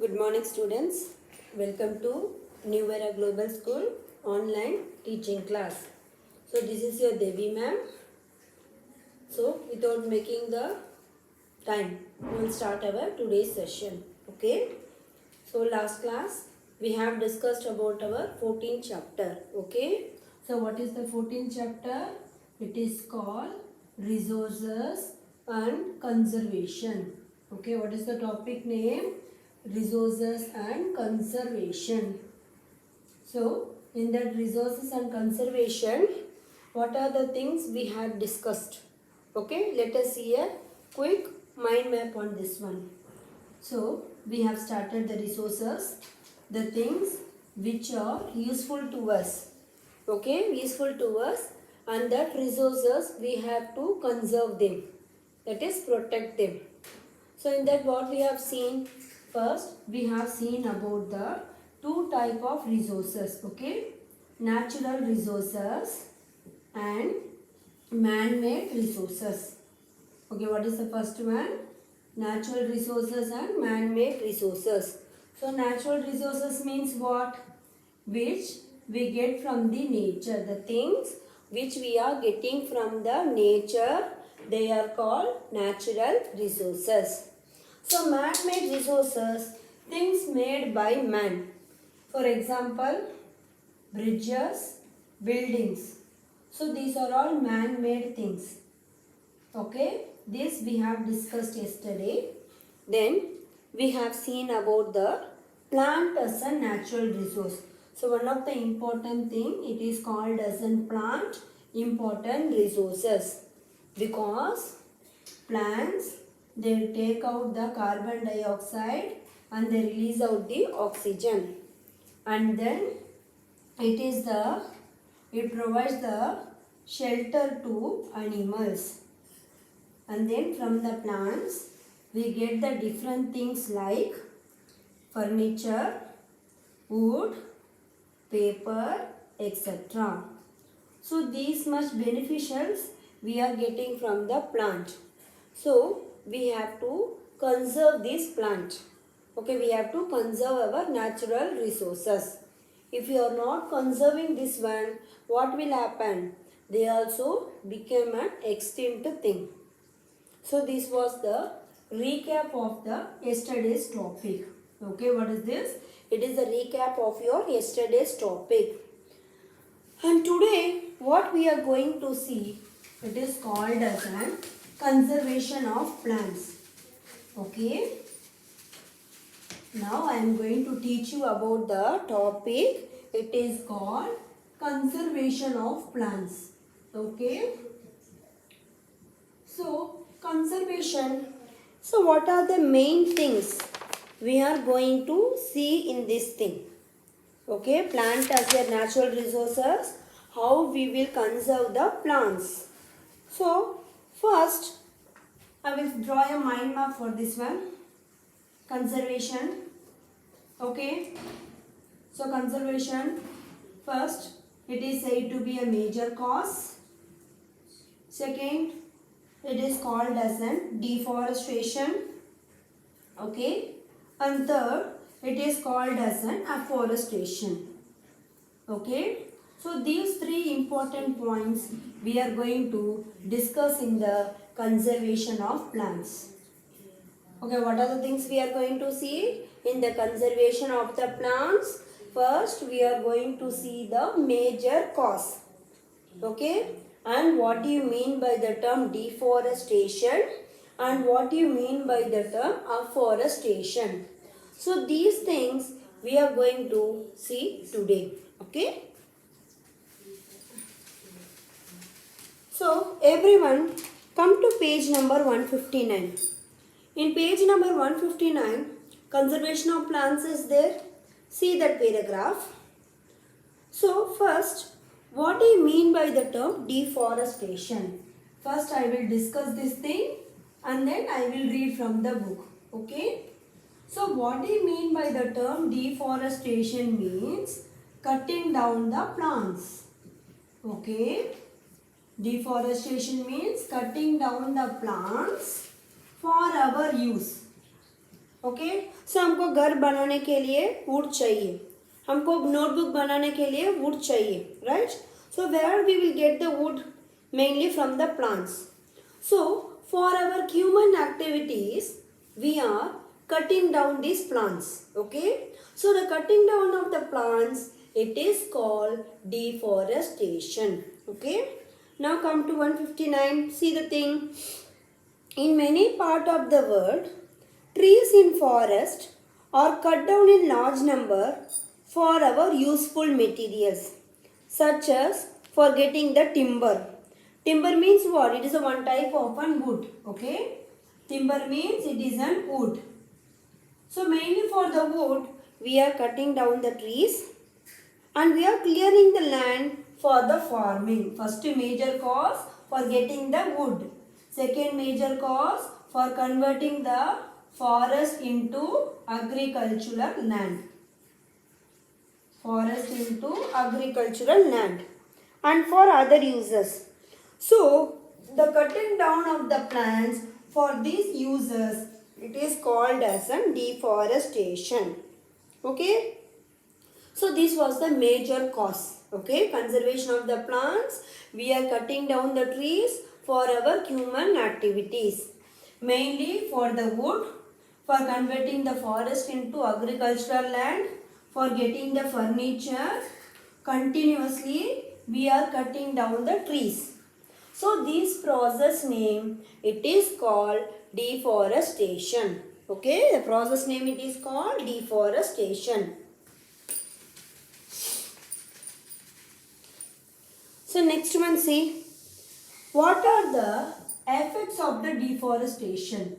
Good morning, students. Welcome to New Era Global School online teaching class. So this is your Devi ma'am. So without making the time, we will start our today's session. Okay. So last class we have discussed about our 14th chapter. Okay. So what is the 14th chapter? It is called resources and conservation. Okay. What is the topic name? Resources and conservation. So in that resources and conservation, what are the things we have discussed? Okay, let us see a quick mind map on this one. So we have started the resources, the things which are useful to us. Okay, useful to us, and that resources we have to conserve them. That is protect them. So in that what we have seen, first we have seen about the two type of resources. Okay, natural resources and man-made resources. Okay, what is the first one? Natural resources and man-made resources. So natural resources means what? Which we get from the nature. The things which we are getting from the nature, they are called natural resources. So man-made resources, things made by man. For example, bridges, buildings. So these are all man-made things. Okay, this we have discussed yesterday. Then we have seen about the plant as a natural resource. So one of the important thing, it is called as a plant important resources, because plants, they take out the carbon dioxide and they release out the oxygen, and then it provides the shelter to animals. And then from the plants we get the different things like furniture, wood, paper, etc. So these much beneficials we are getting from the plant. So we have to conserve this plant. Okay, we have to conserve our natural resources. If you are not conserving this one, what will happen? They also become an extinct thing. So this was the recap of the yesterday's topic. Okay, what is this? It is the recap of your yesterday's topic. And today what we are going to see, it is called as an conservation of plants. Okay. Now I am going to teach you about the topic. It is called conservation of plants. Okay. So conservation. So what are the main things we are going to see in this thing? Okay, plant as their natural resources, how we will conserve the plants. So first I will draw a mind map for this one. Conservation. Okay, so conservation, first it is said to be a major cause. Second, it is called as an deforestation. Okay, and third, it is called as an afforestation. Okay, so these three important points we are going to discuss in the conservation of plants. Okay, what are the things we are going to see in the conservation of the plants? First, we are going to see the major cause. Okay, and what do you mean by the term deforestation, and what do you mean by the term afforestation? So these things we are going to see today. Okay. So everyone, come to page number 159. In page number 159, conservation of plants is there. See that paragraph. So first, what do you mean by the term deforestation? First I will discuss this thing and then I will read from the book. Okay. So what do you mean by the term deforestation? Means cutting down the plants. Okay. Deforestation means cutting down the plants for our use. Okay. So हमको घर बनाने के लिए wood चाहिए, हमको notebook बनाने के लिए वुड चाहिए, right. So where we will get the wood? Mainly from the plants. So for our human activities we are cutting down these plants. Okay, so the cutting down of the plants, it is called deforestation. Okay, now come to 159. See the thing, in many part of the world trees in forest are cut down in large number for our useful materials, such as for getting the timber. Timber means what? It is a one type of one wood. Okay, timber means it is an wood. So mainly for the wood we are cutting down the trees and we are clearing the land for the farming. First major cause for getting the wood, second major cause for converting the forest into agricultural land, forest into agricultural land, and for other uses. So the cutting down of the plants for these uses, it is called as a deforestation. Okay, so this was the major cause. Okay, conservation of the plants, we are cutting down the trees for our human activities, mainly for the wood, for converting the forest into agricultural land, for getting the furniture. Continuously we are cutting down the trees. So this process name, it is called deforestation. Okay, the process name, it is called deforestation. So next one, see, what are the effects of the deforestation?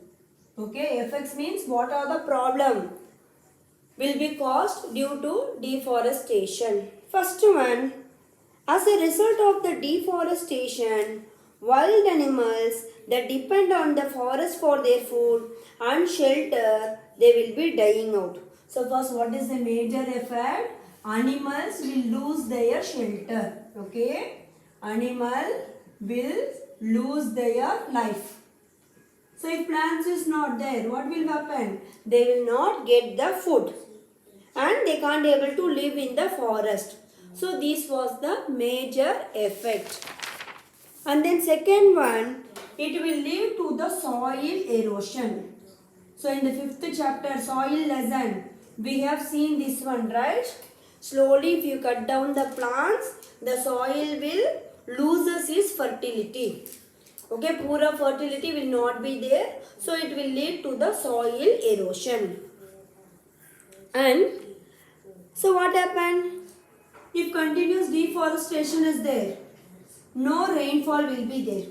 Okay, effects means what are the problem will be caused due to deforestation. First one, as a result of the deforestation, wild animals that depend on the forest for their food and shelter, they will be dying out. So first, what is the major effect? Animals will lose their shelter. Okay, animal will lose their life. So if plants is not there, what will happen? They will not get the food and they can't able to live in the forest. So this was the major effect. And then second one, it will lead to the soil erosion. So in the 5th chapter soil lesson, we have seen this one, right? Slowly if you cut down the plants, the soil will loses its fertility. Okay, pura fertility will not be there. So it will lead to the soil erosion. And so what happened? If continuous deforestation is there, no rainfall will be there.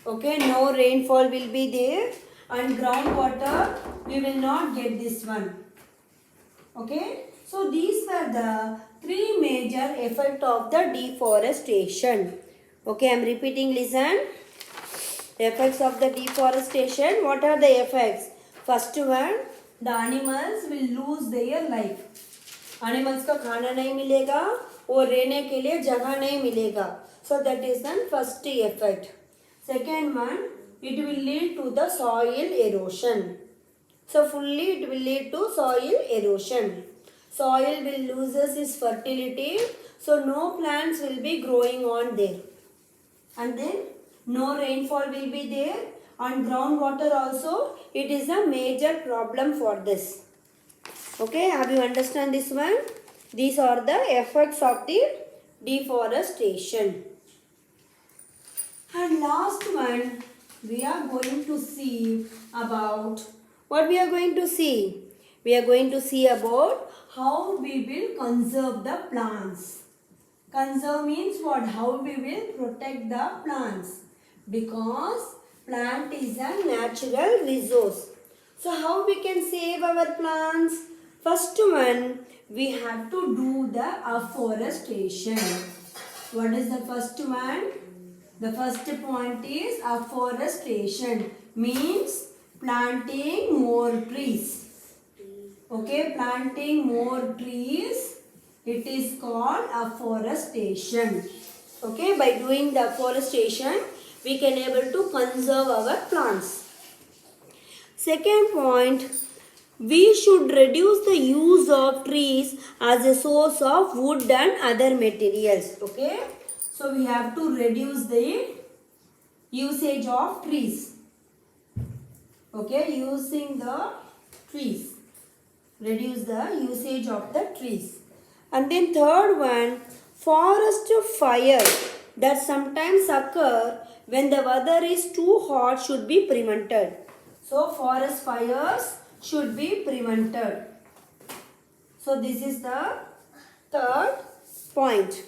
Okay, no rainfall will be there and groundwater, we will not get this one. Okay, so these were the three major effects of the deforestation. Okay, I am repeating, listen. Effects of the deforestation. What are the effects? First one, the animals will lose their life. Animals का खाना नहीं मिलेगा और रहने के लिए जगह नहीं मिलेगा. So that is the first effect. Second one, it will lead to the soil erosion. So fully it will lead to soil erosion. Soil will loses its fertility. So no plants will be growing on there. And then no rainfall will be there. And groundwater also, it is a major problem for this. Okay, have you understand this one? These are the effects of the deforestation. And last one, we are going to see about what we are going to see. We are going to see about how we will conserve the plants. Conserve means what? How we will protect the plants. Because plant is a natural resource. So how we can save our plants? First one, we have to do the afforestation. What is the first one? The first point is afforestation. Means planting more trees. Okay, planting more trees. It is called afforestation. Okay, by doing the afforestation, we can able to conserve our plants. Second point, we should reduce the use of trees as a source of wood and other materials. Okay, so we have to reduce the usage of trees. Okay, using the trees, reduce the usage of the trees. And then third one, forest fire that sometimes occur when the weather is too hot should be prevented. So forest fires should be prevented. So this is the third point.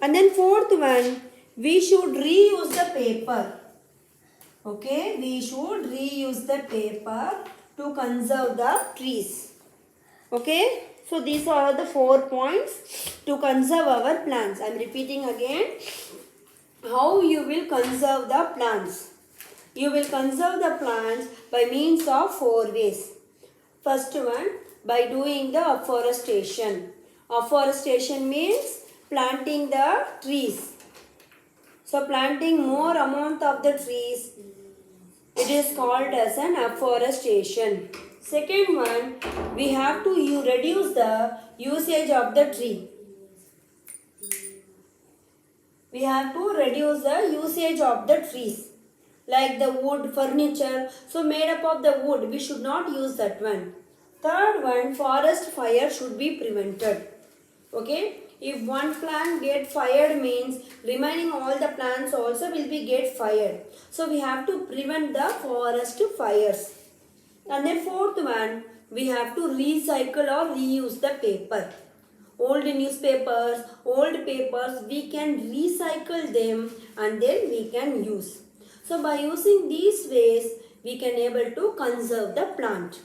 And then fourth one, we should reuse the paper. Okay, we should reuse the paper to conserve the trees. Okay, so these are the 4 points to conserve our plants. I am repeating again. How you will conserve the plants? You will conserve the plants by means of 4 ways. First one, by doing the afforestation. Afforestation means planting the trees. So planting more amount of the trees, it is called as an afforestation. Second one, we have to reduce the usage of the tree. We have to reduce the usage of the trees. Like the wood, furniture, so made up of the wood, we should not use that one. Third one, forest fire should be prevented. Okay, if one plant get fired means remaining all the plants also will be get fired. So we have to prevent the forest fires. And then fourth one, we have to recycle or reuse the paper. Old newspapers, old papers, we can recycle them and then we can use. So by using these ways, we can able to conserve the plant.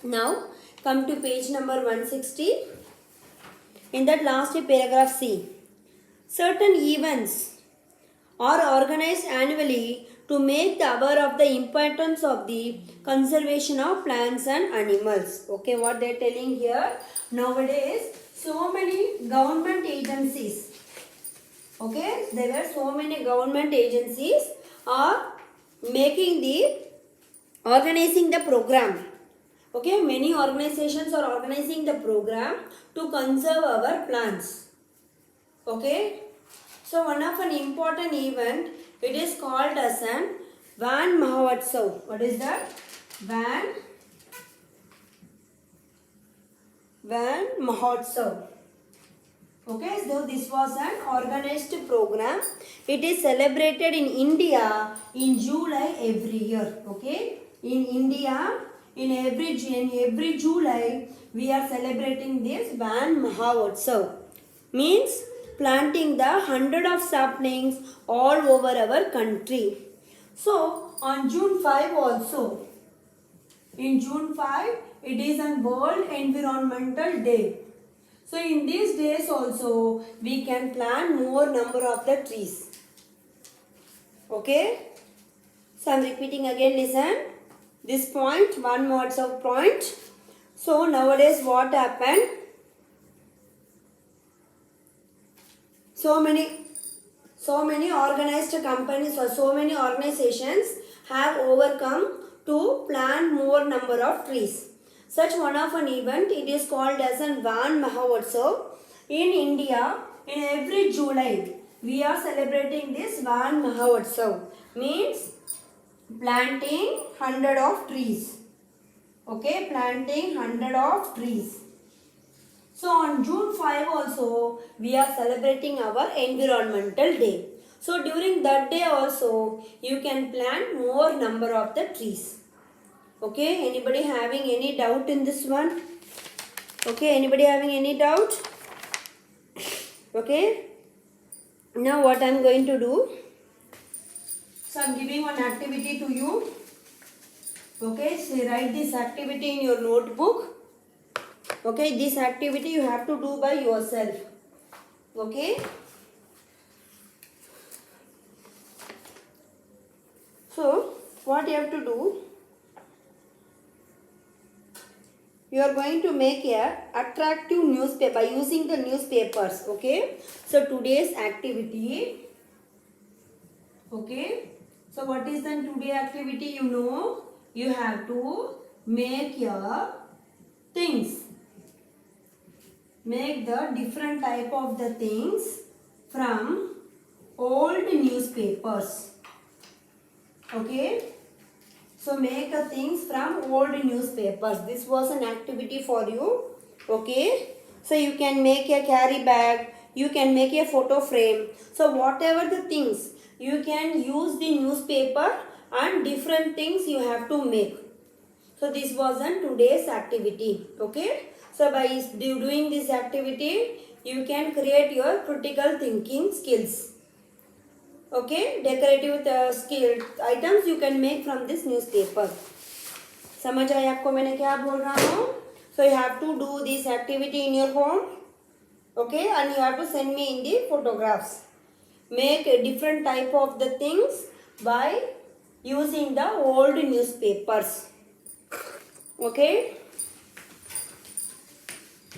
Now, come to page number 160. In that last paragraph C, certain events are organized annually to make the aware of the importance of the conservation of plants and animals. Okay, what they are telling here, nowadays so many government agencies, okay, there were so many government agencies are organizing the program. Okay, many organizations are organizing the program to conserve our plants. Okay, so one of an important event, it is called as an Van Mahotsav. What is that? Van Mahotsav. Okay, so this was an organized program. It is celebrated in India in July every year. Okay, in India, in every July, we are celebrating this Van Mahotsav. Means planting the 100 of saplings all over our country. So on June 5 also, in June 5, it is a World Environmental Day. So in these days also, we can plant more number of the trees. Okay. So I am repeating again, listen. This point, one more point. So nowadays what happened? So many organized companies or so many organizations have overcome to plant more number of trees. Such one of an event, it is called as an Van Mahotsav. In India, in every July, we are celebrating this Van Mahotsav. Means planting 100 of trees. Okay, planting 100 of trees. So on June 5 also, we are celebrating our Environmental Day. So during that day also, you can plant more number of the trees. Okay, anybody having any doubt in this one? Okay, anybody having any doubt? Okay, now what I am going to do? So I am giving one activity to you. Okay, so write this activity in your notebook. Okay, this activity you have to do by yourself. Okay. So, what you have to do? You are going to make a attractive newspaper by using the newspapers. Okay. So, today's activity. Okay. So, what is the today activity? You know, you have to make a things. Make the different type of the things from old newspapers. Okay. So make a things from old newspapers. This was an activity for you. Okay. So you can make a carry bag. You can make a photo frame. So whatever the things, you can use the newspaper and different things you have to make. So this was an today's activity. Okay. So by doing this activity, you can create your critical thinking skills. Okay. Decorative skill items you can make from this newspaper. समझ आया आपको मैंने क्या बोल रहा हूँ? So you have to do this activity in your home. Okay. And you have to send me in the photographs. Make a different type of the things by using the old newspapers. Okay.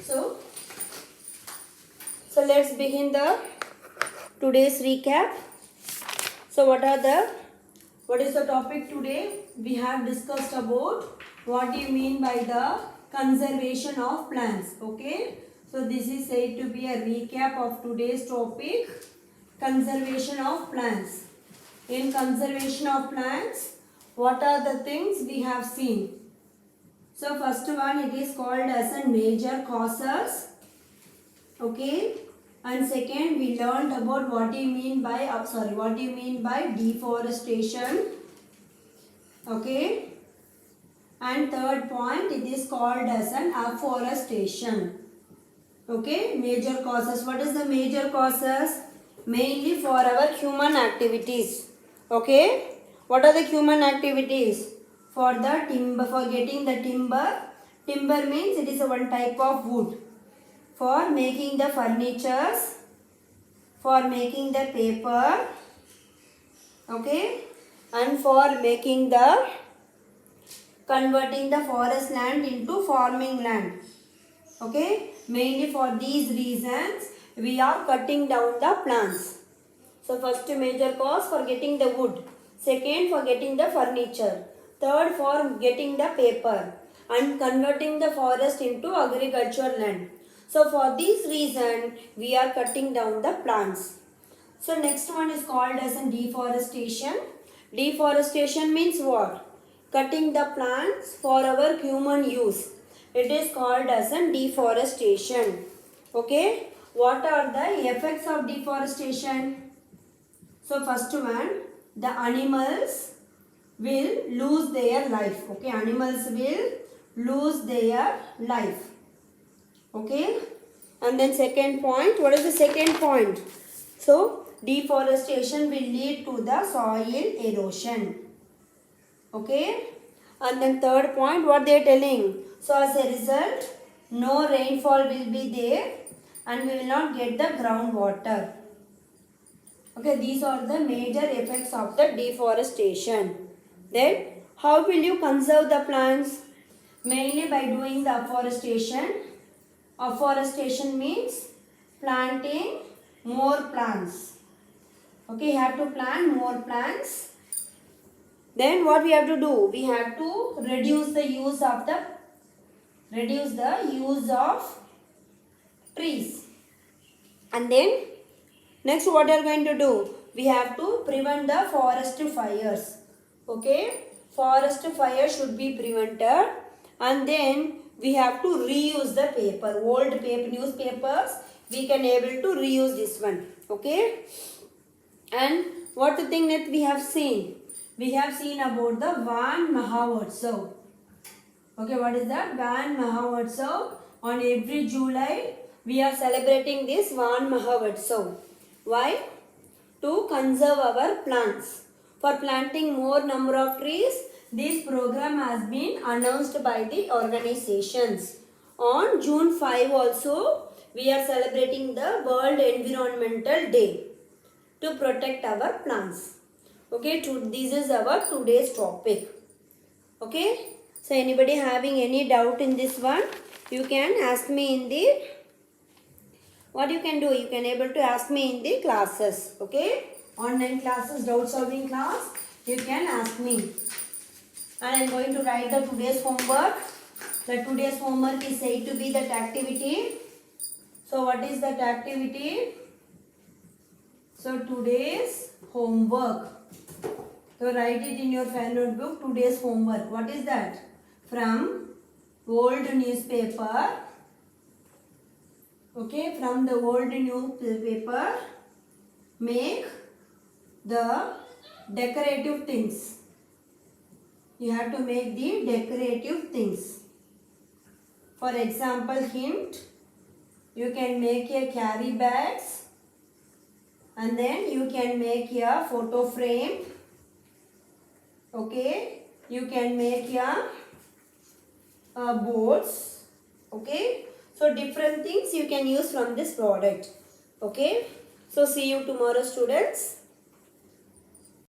So let's begin the today's recap. So what is the topic today? We have discussed about what do you mean by the conservation of plants. Okay. So this is said to be a recap of today's topic, conservation of plants. In conservation of plants, what are the things we have seen? So first one, it is called as a major causes. Okay. And second, we learned about what do you mean by deforestation. Okay. And third point, it is called as an afforestation. Okay. Major causes. What is the major causes? Mainly for our human activities. Okay. What are the human activities? For the timber, for getting the timber. Timber means it is a one type of wood. For making the furnitures, for making the paper, okay, and for making the converting the forest land into farming land. Okay, mainly for these reasons we are cutting down the plants. So first major cause for getting the wood, second for getting the furniture, third for getting the paper and converting the forest into agricultural land. So for this reason we are cutting down the plants. So next one is called as a deforestation. Deforestation means what? Cutting the plants for our human use. It is called as a deforestation. Okay. What are the effects of deforestation? So first one, the animals will lose their life. Okay. Animals will lose their life. Okay. And then second point. What is the second point? So deforestation will lead to the soil erosion. Okay. And then third point, what they are telling. So as a result, no rainfall will be there and we will not get the groundwater. Okay, these are the major effects of the deforestation. Then, how will you conserve the plants? Mainly by doing the afforestation. Afforestation means planting more plants. Okay, you have to plant more plants. Then what we have to do? We have to reduce the use of trees. And then next what we are going to do? We have to prevent the forest fires. Okay, forest fire should be prevented. And then we have to reuse the paper. Old paper, newspapers, we can able to reuse this one. Okay. And what the thing that we have seen? We have seen about the Van Mahotsav. Okay, what is that? Van Mahotsav. On every July, we are celebrating this Van Mahotsav. Why? To conserve our plants. For planting more number of trees, this program has been announced by the organizations. On June 5 also, we are celebrating the World Environmental Day to protect our plants. Okay, this is our today's topic. Okay, so anybody having any doubt in this one, you can ask me in the, what you can do, you can able to ask me in the classes. Okay, online classes, doubt solving class, you can ask me. and I am going to write the today's homework. The today's homework is said to be that activity. So what is that activity? So today's homework. So write it in your fan notebook. Today's homework. What is that? From old newspaper. Okay, from the old newspaper, make the decorative things. You have to make the decorative things. For example, hint, you can make a carry bags, and then you can make a photo frame. Okay, you can make a boards. Okay, so different things you can use from this product. Okay, so see you tomorrow, students.